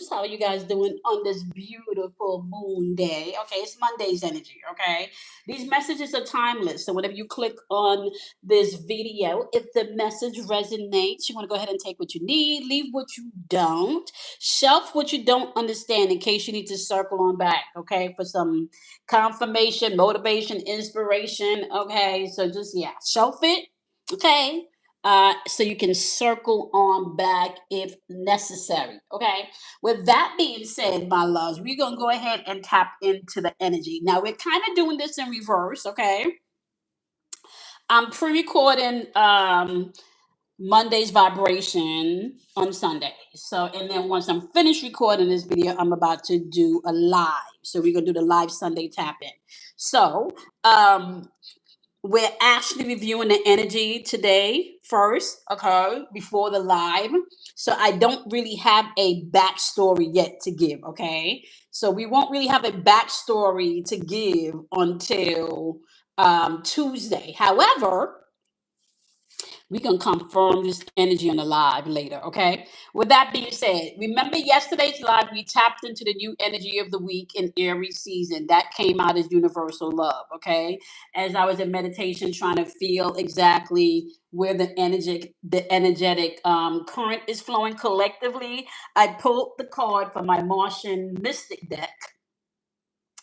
Loves. How are you guys doing on this beautiful moon day? Okay, it's Monday's energy. Okay, these messages are timeless. So, whenever you click on this video, if the message resonates, you want to go ahead and take what you need, leave what you don't, shelf what you don't understand in case you need to circle on back. Okay, for some confirmation, motivation, inspiration. Okay, so just yeah, shelf it. Okay, so you can circle on back if necessary. Okay. With that being said, my loves, we're gonna go ahead and tap into the energy. Now we're kind of doing this in reverse. Okay. I'm pre-recording Monday's vibration on Sunday. So, and then once I'm finished recording this video, I'm about to do a live. So we're gonna do the live Sunday tap in. So, we're actually reviewing the energy today first, okay, before the live. So I don't really have a backstory yet to give, okay? So we won't really have a backstory to give until Tuesday. However, we can confirm this energy on the live later, okay? With that being said, remember yesterday's live, we tapped into the new energy of the week in Aries season. That came out as universal love, okay? As I was in meditation trying to feel exactly where the energetic current is flowing collectively, I pulled the card from my Martian Mystic deck.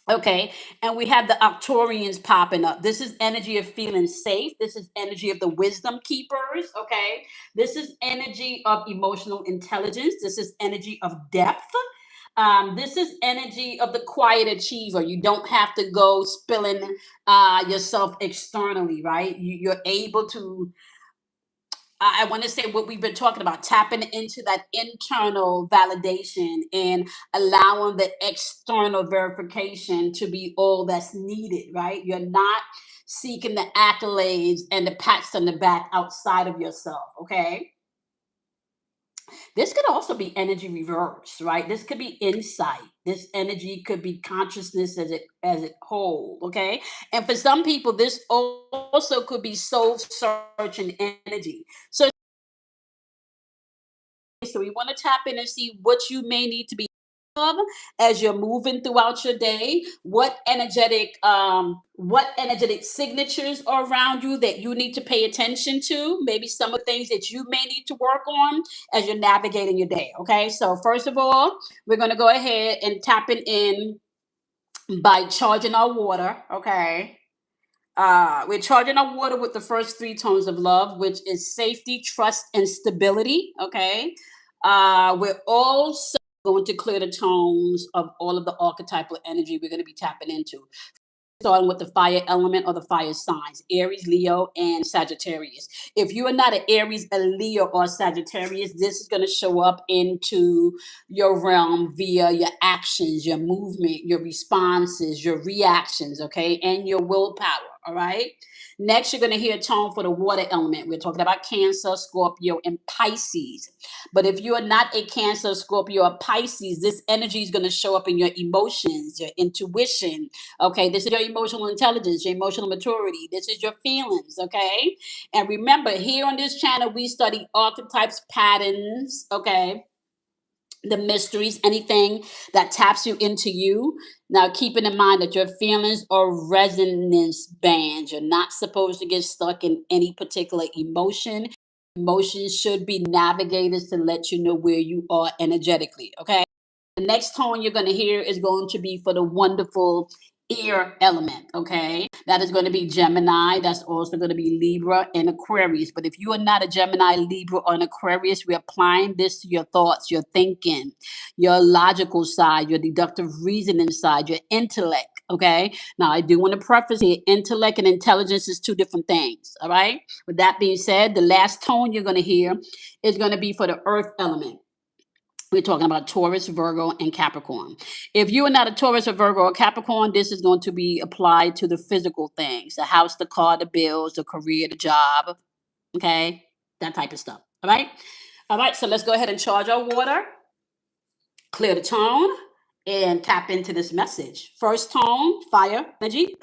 Okay, and we have the Octorians popping up. This is energy of feeling safe. This is energy of the wisdom keepers. Okay, this is energy of emotional intelligence. This is energy of depth. This is energy of the quiet achiever. You don't have to go spilling yourself externally, right? You're able to I want to say what we've been talking about, tapping into that internal validation and allowing the external verification to be all that's needed, right? You're not seeking the accolades and the pats on the back outside of yourself, okay? This could also be energy reverse, right? This could be insight. This energy could be consciousness as it whole, okay? And for some people, this also could be soul searching energy. So we want to tap in and see what you may need to be of as you're moving throughout your day. What energetic signatures are around you that you need to pay attention to. Maybe some of the things that you may need to work on as you're navigating your day. Okay. So first of all, we're gonna go ahead and tapping in by charging our water. Okay. We're charging our water with the first three tones of love, which is safety, trust, and stability. Okay. We're also going to clear the tones of all of the archetypal energy we're going to be tapping into. Starting with the fire element or the fire signs, Aries, Leo, and Sagittarius. If you are not an Aries, a Leo, or Sagittarius, this is going to show up into your realm via your actions, your movement, your responses, your reactions, okay, and your willpower. All right. Next, you're going to hear a tone for the water element. We're talking about Cancer, Scorpio, and Pisces. But if you are not a Cancer, Scorpio, or Pisces, this energy is going to show up in your emotions, your intuition. Okay, this is your emotional intelligence, your emotional maturity. This is your feelings. Okay, and remember, here on this channel, we study archetypes, patterns. Okay, the mysteries, anything that taps you into you. Now, keeping in mind that your feelings are resonance bands. You're not supposed to get stuck in any particular emotion. Emotions should be navigators to let you know where you are energetically. Okay. The next tone you're going to hear is going to be for the wonderful air element. Okay. That is going to be Gemini. That's also going to be Libra and Aquarius. But if you are not a Gemini, Libra, or an Aquarius, we're applying this to your thoughts, your thinking, your logical side, your deductive reasoning side, your intellect. Okay. Now, I do want to preface here intellect and intelligence is two different things. All right. With that being said, the last tone you're going to hear is going to be for the earth element. We're talking about Taurus, Virgo, and Capricorn. If you are not a Taurus or Virgo or Capricorn, this is going to be applied to the physical things, the house, the car, the bills, the career, the job, okay? That type of stuff. All right? All right, so let's go ahead and charge our water, clear the tone, and tap into this message. First tone, fire energy.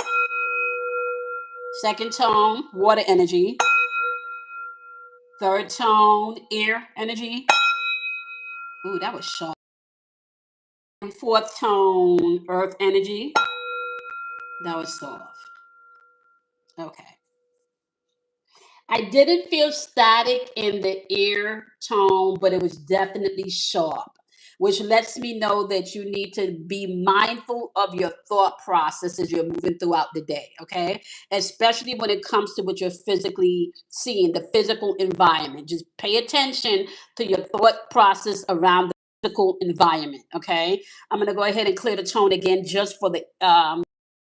Second tone, water energy. Third tone, air energy. Ooh, that was sharp. And fourth tone, earth energy. That was soft. Okay. I didn't feel static in the ear tone, but it was definitely sharp, which lets me know that you need to be mindful of your thought process as you're moving throughout the day, okay? Especially when it comes to what you're physically seeing, the physical environment. Just pay attention to your thought process around the physical environment, okay? I'm going to go ahead and clear the tone again just for the tone,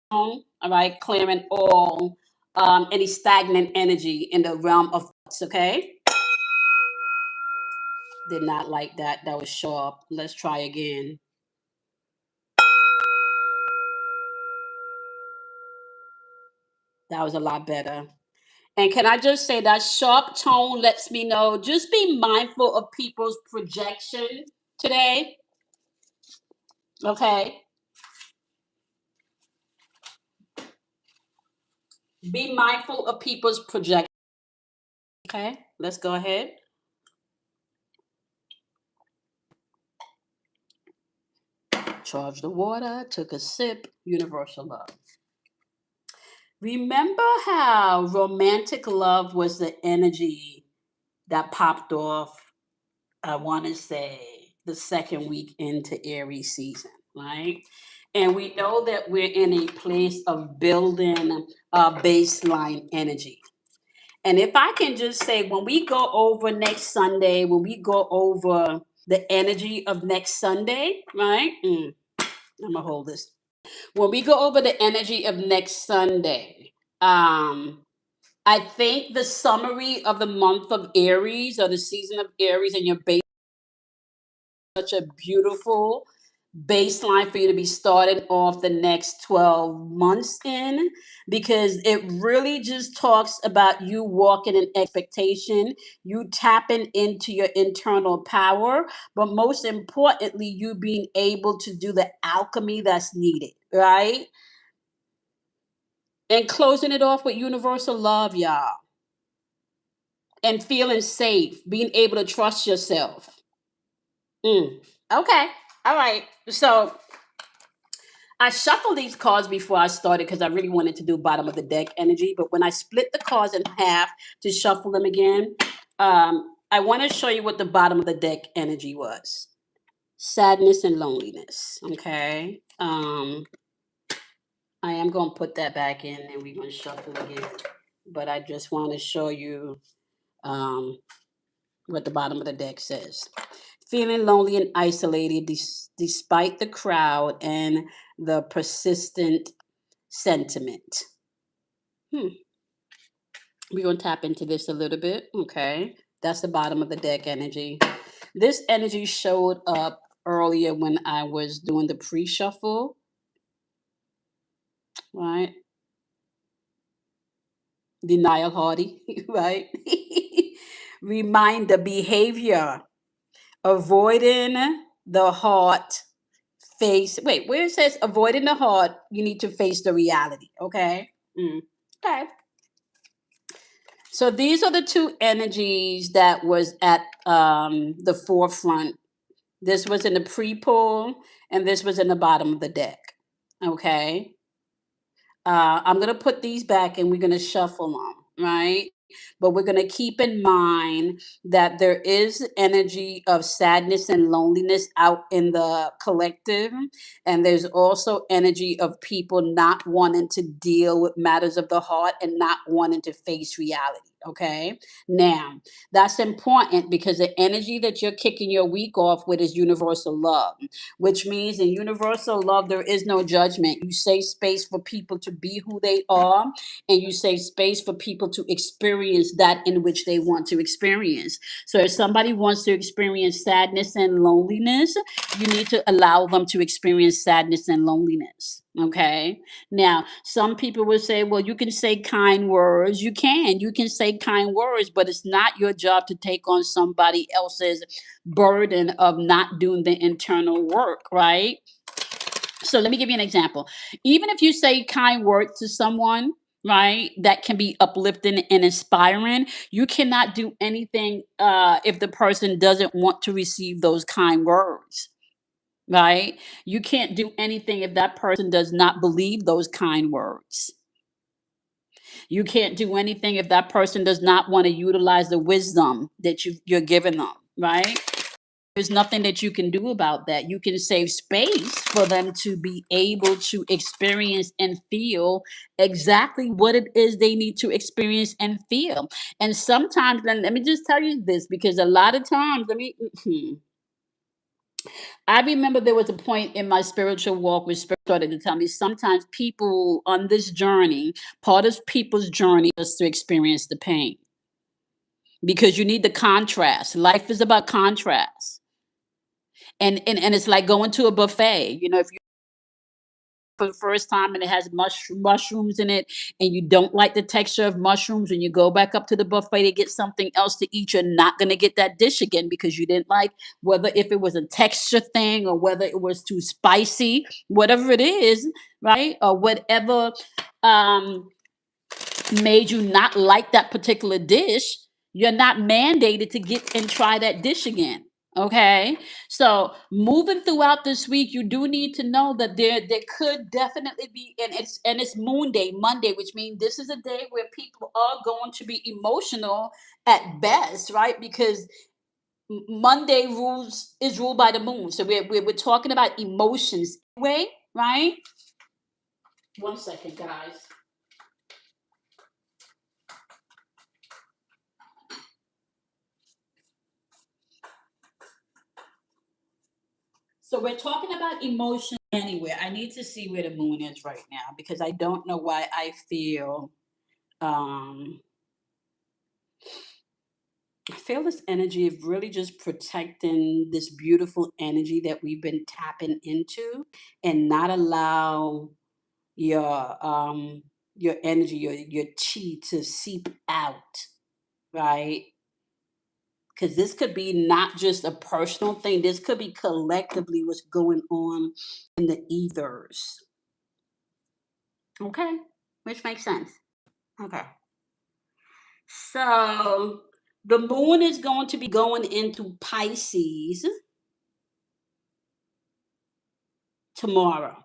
all right? Clearing all any stagnant energy in the realm of thoughts, okay? Did not like that. That was sharp. Let's try again. That was a lot better. And can I just say that sharp tone lets me know just be mindful of people's projection today, okay? Be mindful of people's projection, okay? Let's go ahead. Charge the water, took a sip, universal love. Remember how romantic love was the energy that popped off, I want to say, the second week into Aries season, right? And we know that we're in a place of building baseline energy. And if I can just say, when we go over next Sunday, when we go over the energy of next Sunday, right? I'm going to hold this. When we go over the energy of next Sunday, I think the summary of the month of Aries or the season of Aries and your base such a beautiful baseline for you to be starting off the next 12 months in, because it really just talks about you walking in expectation, you tapping into your internal power, but most importantly, you being able to do the alchemy that's needed, right? And closing it off with universal love, y'all, and feeling safe, being able to trust yourself. Mm. Okay. All right. So I shuffled these cards before I started because I really wanted to do bottom of the deck energy. But when I split the cards in half to shuffle them again, I want to show you what the bottom of the deck energy was: sadness and loneliness. Okay. I am going to put that back in and we're going to shuffle again. But I just want to show you um, what the bottom of the deck says. Feeling lonely and isolated despite the crowd and the persistent sentiment. Hmm. We're going to tap into this a little bit. Okay. That's the bottom of the deck energy. This energy showed up earlier when I was doing the pre shuffle, right? Denial hardy, right? Reminder behavior, avoiding the heart, face. Wait, where it says avoiding the heart, you need to face the reality. Okay. Okay. So these are the two energies that was at the forefront. This was in the pre-pull, and this was in the bottom of the deck. Okay. I'm going to put these back and we're going to shuffle them, right? But we're going to keep in mind that there is energy of sadness and loneliness out in the collective. And there's also energy of people not wanting to deal with matters of the heart and not wanting to face reality. Okay. Now, that's important because the energy that you're kicking your week off with is universal love, which means in universal love, there is no judgment. You save space for people to be who they are, and you save space for people to experience that in which they want to experience. So if somebody wants to experience sadness and loneliness, you need to allow them to experience sadness and loneliness. Okay. Now, some people will say, well, you can say kind words. You can say kind words, but it's not your job to take on somebody else's burden of not doing the internal work, right? So let me give you an example. Even if you say kind words to someone, right, that can be uplifting and inspiring, you cannot do anything if the person doesn't want to receive those kind words. right? You can't do anything if that person does not believe those kind words. You can't do anything if that person does not want to utilize the wisdom that you're giving them, right? There's nothing that you can do about that. You can save space for them to be able to experience and feel exactly what it is they need to experience and feel. And sometimes, let me just tell you this, because a lot of times, I remember there was a point in my spiritual walk where Spirit started to tell me sometimes people on this journey, part of people's journey is to experience the pain, because you need the contrast. Life is about contrast. And it's like going to a buffet. If you for the first time and it has mushrooms in it, and you don't like the texture of mushrooms, and you go back up to the buffet to get something else to eat, you're not going to get that dish again because you didn't like, whether if it was a texture thing or whether it was too spicy, whatever it is, right? Or whatever um made you not like that particular dish, you're not mandated to get and try that dish again. Okay. So moving throughout this week, you do need to know that there could definitely be, and it's Moon Day, Monday, which means this is a day where people are going to be emotional at best, right? Because Monday rules is ruled by the moon. So we're talking about emotions anyway, right? One second, guys. So we're talking about emotion anyway. I need to see where the moon is right now because I don't know why um I feel this energy of really just protecting this beautiful energy that we've been tapping into, and not allow your energy, your chi to seep out, right? Because this could be not just a personal thing. This could be collectively what's going on in the ethers. Okay, which makes sense. Okay, so the moon is going to be going into Pisces tomorrow.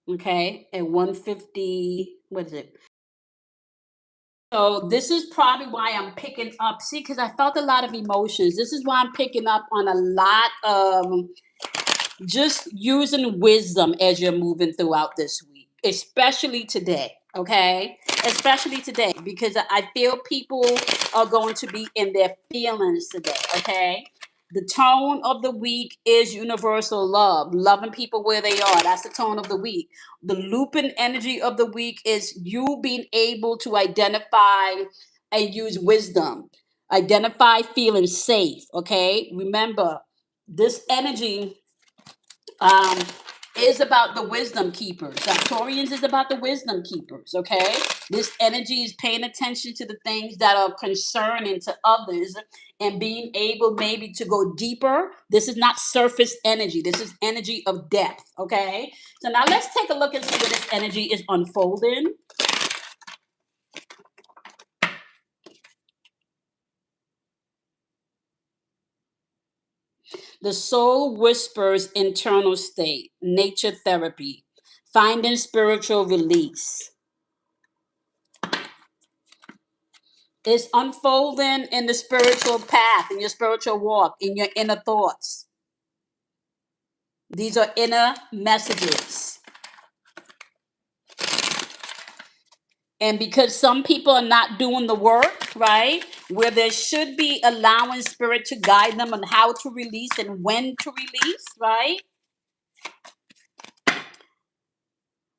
Okay, at 1:50. What is it? So this is probably why I'm picking up. See, because I felt a lot of emotions. This is why I'm picking up on a lot of just using wisdom as you're moving throughout this week, especially today. Okay, especially today, because I feel people are going to be in their feelings today. Okay, the tone of the week is universal love, loving people where they are. That's the tone of the week. The looping energy of the week is you being able to identify and use wisdom, identify feeling safe. Okay, remember this energy um, is about the wisdom keepers. Sagittarians is about the wisdom keepers, okay? This energy is paying attention to the things that are concerning to others and being able maybe to go deeper. This is not surface energy. This is energy of depth, okay? So now let's take a look and see where this energy is unfolding. The soul whispers internal state, nature therapy, finding spiritual release. It's unfolding in the spiritual path, in your spiritual walk, in your inner thoughts. These are inner messages. And because some people are not doing the work, right? Where there should be allowing spirit to guide them on how to release and when to release, right?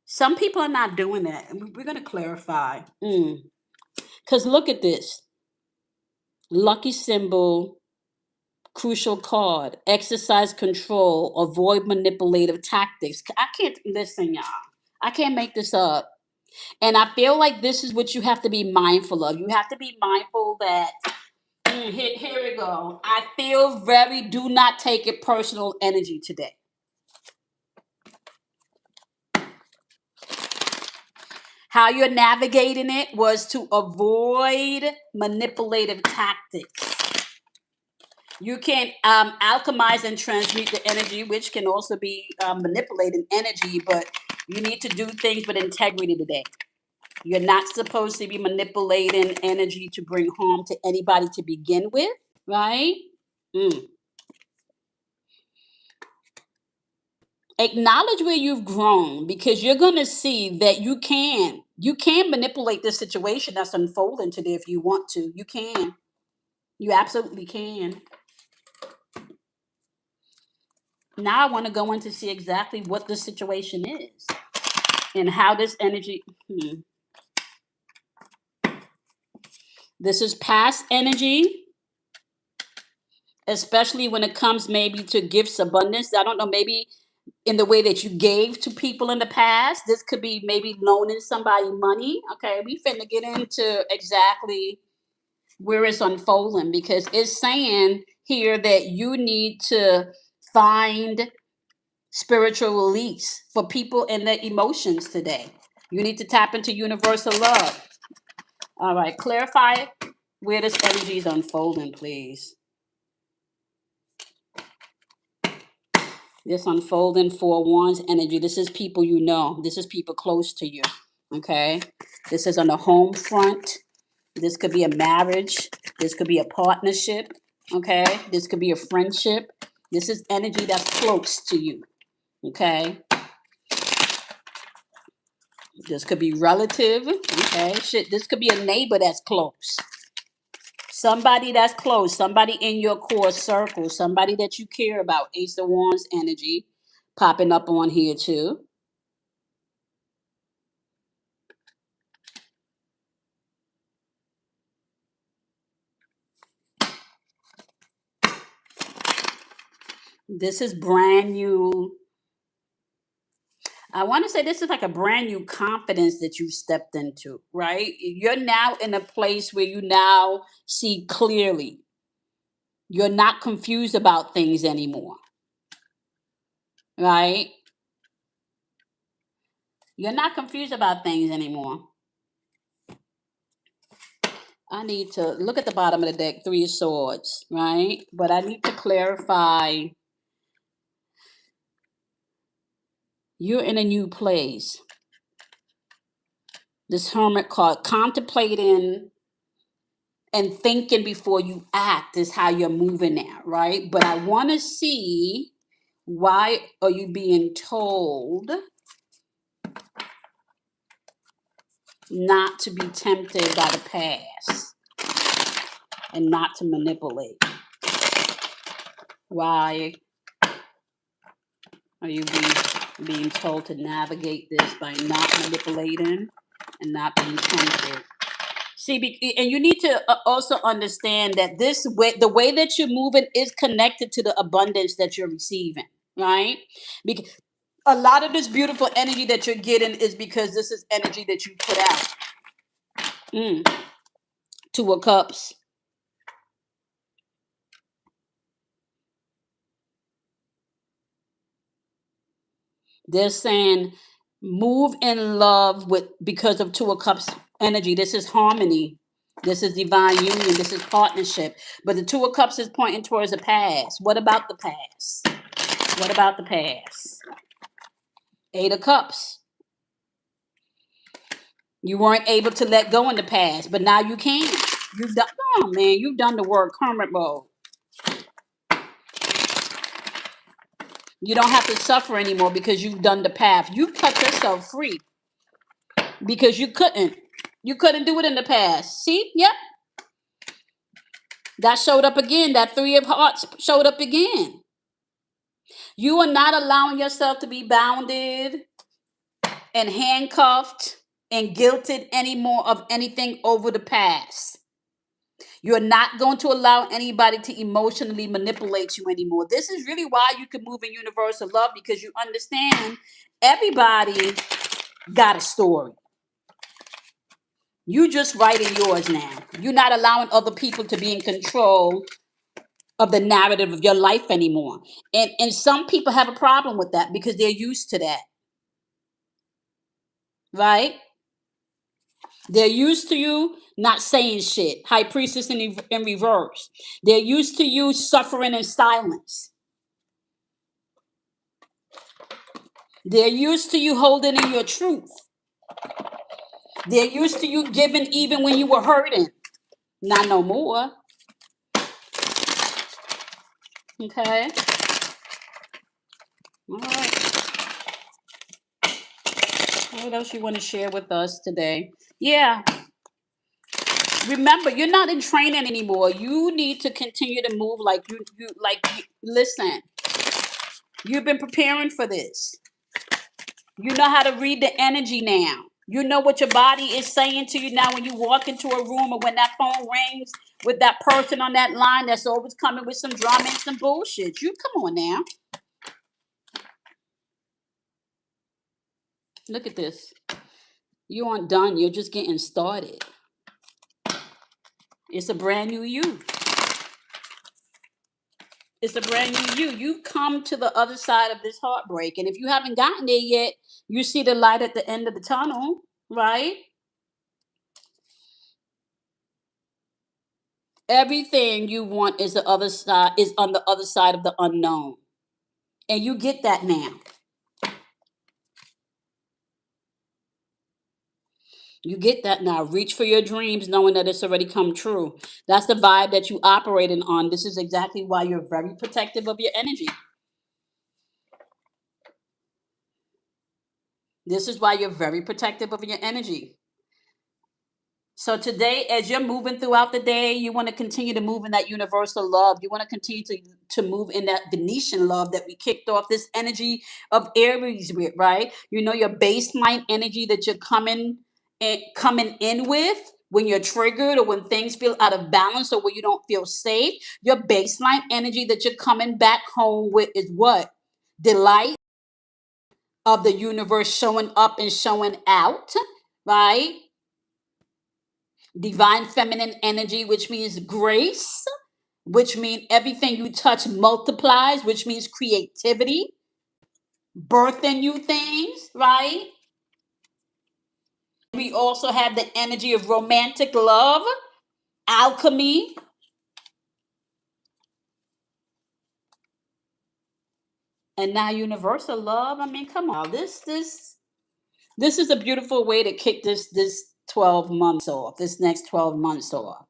Some people are not doing that. And we're going to clarify. Because look at this lucky symbol, crucial card, exercise control, avoid manipulative tactics. I can't listen, y'all. I can't make this up. And I feel like this is what you have to be mindful of. You have to be mindful that here we go. I feel very do not take it personal energy today. How you're navigating it was to avoid manipulative tactics. You can alchemize and transmute the energy, which can also be manipulating energy, but you need to do things with integrity today. You're not supposed to be manipulating energy to bring harm to anybody to begin with, right? Mm. Acknowledge where you've grown because you're going to see that you can manipulate the situation that's unfolding today if you want to. You absolutely can. Now I want to go in to see exactly what the situation is and how this energy. This is past energy, especially when it comes maybe to gifts abundance. I don't know, maybe in the way that you gave to people in the past. This could be maybe loaning somebody money. Okay, we finna get into exactly where it's unfolding because it's saying here that you need to find spiritual release for people and their emotions today. You need to tap into universal love. All right, clarify where this energy is unfolding, please. This unfolding four wands energy. This is people you know. This is people close to you. Okay. This is on the home front. This could be a marriage. This could be a partnership. Okay. This could be a friendship. This is energy that's close to you. Okay. This could be relative. Okay. Shit. This could be a neighbor that's close. Somebody that's close. Somebody in your core circle. Somebody that you care about. Ace of Wands energy popping up on here too. This is brand new. I want to say this is like a brand new confidence that you stepped into, right? You're now in a place where you now see clearly. You're not confused about things anymore, right? You're not confused about things anymore. I need to look at the bottom of the deck, Three of Swords, right? But I need to clarify you're in a new place. This Hermit card, contemplating and thinking before you act is how you're moving now, right? But I want to see why are you being told not to be tempted by the past and not to manipulate? Why are you being told to navigate this by not manipulating and not being tempted? See, and you need to also understand that this way, the way that you're moving is connected to the abundance that you're receiving, right? Because a lot of this beautiful energy that you're getting is because this is energy that you put out. Mm. Two of Cups. They're saying move in love with because of Two of Cups energy. This is harmony. This is divine union. This is partnership. But the Two of Cups is pointing towards the past. What about the past? What about the past? Eight of Cups. You weren't able to let go in the past, but now you can. You've done, oh man, you've done the work, hermit mode. You don't have to suffer anymore because you've done the path. You've cut yourself free because you couldn't. You couldn't do it in the past. See? Yep. That showed up again. That Three of Hearts showed up again. You are not allowing yourself to be bounded and handcuffed and guilted anymore of anything over the past. You're not going to allow anybody to emotionally manipulate you anymore. This is really why you can move in universal love because you understand everybody got a story. You just writing yours now. You're not allowing other people to be in control of the narrative of your life anymore. And some people have a problem with that because they're used to that. Right? They're used to you not saying shit. High priestess in reverse. They're used to you suffering in silence. They're used to you holding in your truth. They're used to you giving even when you were hurting. Not no more. Okay. All right. What else you want to share with us today? Yeah. Remember, you're not in training anymore. You need to continue to move like listen. You've been preparing for this. You know how to read the energy now. You know what your body is saying to you now when you walk into a room or when that phone rings with that person on that line that's always coming with some drama and some bullshit. You come on now. Look at this. You aren't done. You're just getting started. It's a brand new you. It's a brand new you. You've come to the other side of this heartbreak. And if you haven't gotten there yet, you see the light at the end of the tunnel, right? Everything you want is the other side is on the other side of the unknown. And you get that now. You get that now. Reach for your dreams knowing that it's already come true. That's the vibe that you operating on. This is exactly why you're very protective of your energy. This is why you're very protective of your energy. So today, as you're moving throughout the day, you want to continue to move in that universal love. You want to continue to move in that Venetian love that we kicked off this energy of Aries with, right? You know your baseline energy that you're coming in with when you're triggered or when things feel out of balance or when you don't feel safe. Your baseline energy that you're coming back home with is what? Delight of the universe showing up and showing out, right? Divine feminine energy, which means grace, which means everything you touch multiplies, which means creativity, birthing new things, right? We also have the energy of romantic love, alchemy, and now universal love. I mean, come on, this is a beautiful way to kick this 12 months off, this next 12 months off.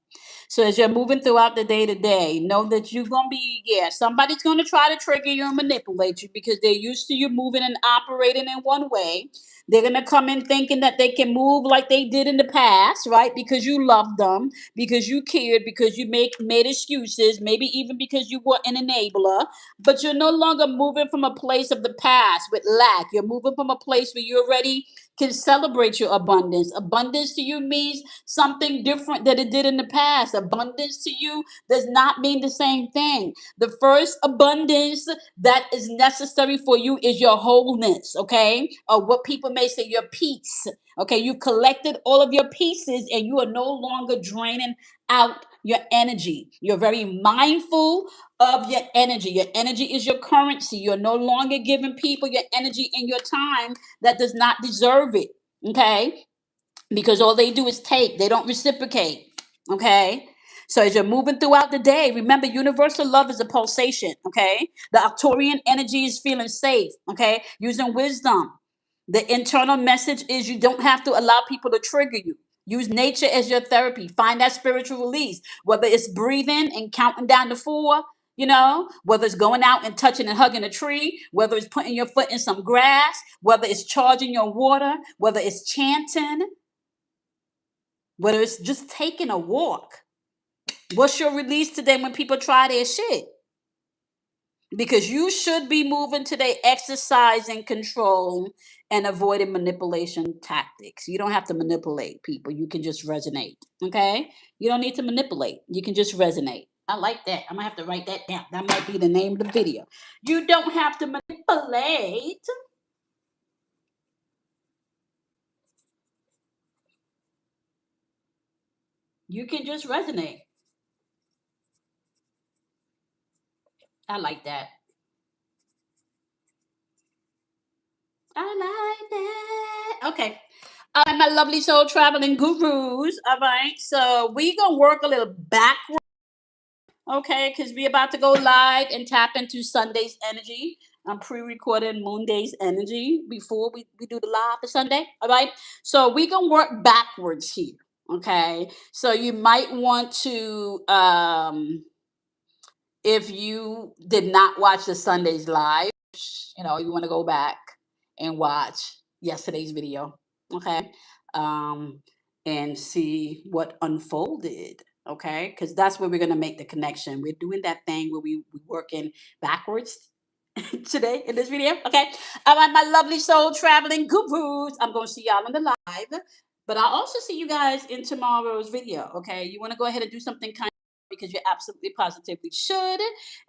So as you're moving throughout the day to day, know that you're gonna be, yeah, somebody's gonna try to trigger you and manipulate you because they're used to you moving and operating in one way. They're gonna come in thinking that they can move like they did in the past, right? Because you loved them, because you cared, because you made excuses, maybe even because you were an enabler. But you're no longer moving from a place of the past with lack. You're moving from a place where you already can celebrate your abundance. Abundance to you means something different that it did in the past. Abundance to you does not mean the same thing. The first abundance that is necessary for you is your wholeness, okay? Or what people may say, your peace. Okay, you collected all of your pieces and you are no longer draining out your energy. You're very mindful of your energy. Your energy is your currency. You're no longer giving people your energy and your time that does not deserve it. Okay, because all they do is take, they don't reciprocate. Okay. So as you're moving throughout the day, remember universal love is a pulsation. Okay. The Arcturian energy is feeling safe. Okay. Using wisdom. The internal message is you don't have to allow people to trigger you. Use nature as your therapy. Find that spiritual release, whether it's breathing and counting down to four, whether it's going out and touching and hugging a tree, whether it's putting your foot in some grass, whether it's charging your water, whether it's chanting, whether it's just taking a walk. What's your release today when people try their shit? Because you should be moving today, exercising control and avoiding manipulation tactics. You don't have to manipulate people. You can just resonate. Okay? You don't need to manipulate. You can just resonate. I like that. I'm gonna have to write that down. That might be the name of the video. You don't have to manipulate. You can just resonate. I like that. I like that. Okay. All right, my lovely soul traveling gurus. All right, so we gonna work a little backwards, okay? Because we about to go live and tap into Sunday's energy. I'm pre-recording Moonday's energy before we do the live for Sunday. All right, so we gonna work backwards here. Okay, so you might want to if you did not watch the Sunday's live, you want to go back and watch yesterday's video, okay? Um, and see what unfolded, okay? Because that's where we're gonna make the connection. We're doing that thing where we working backwards today in this video, okay? All right, my lovely soul traveling gurus. I'm gonna see y'all in the live, but I'll also see you guys in tomorrow's video, okay? You want to go ahead and do something kind because you absolutely positively should.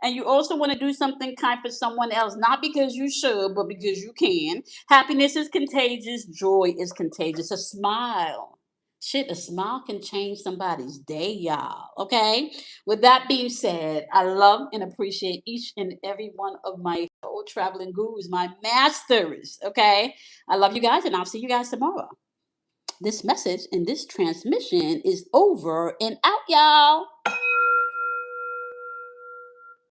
And you also want to do something kind for someone else, not because you should, but because you can. Happiness is contagious, joy is contagious. A smile. Shit, a smile can change somebody's day, y'all. Okay? With that being said, I love and appreciate each and every one of my soul traveling gurus, my masters. Okay? I love you guys, and I'll see you guys tomorrow. This message and this transmission is over and out, y'all.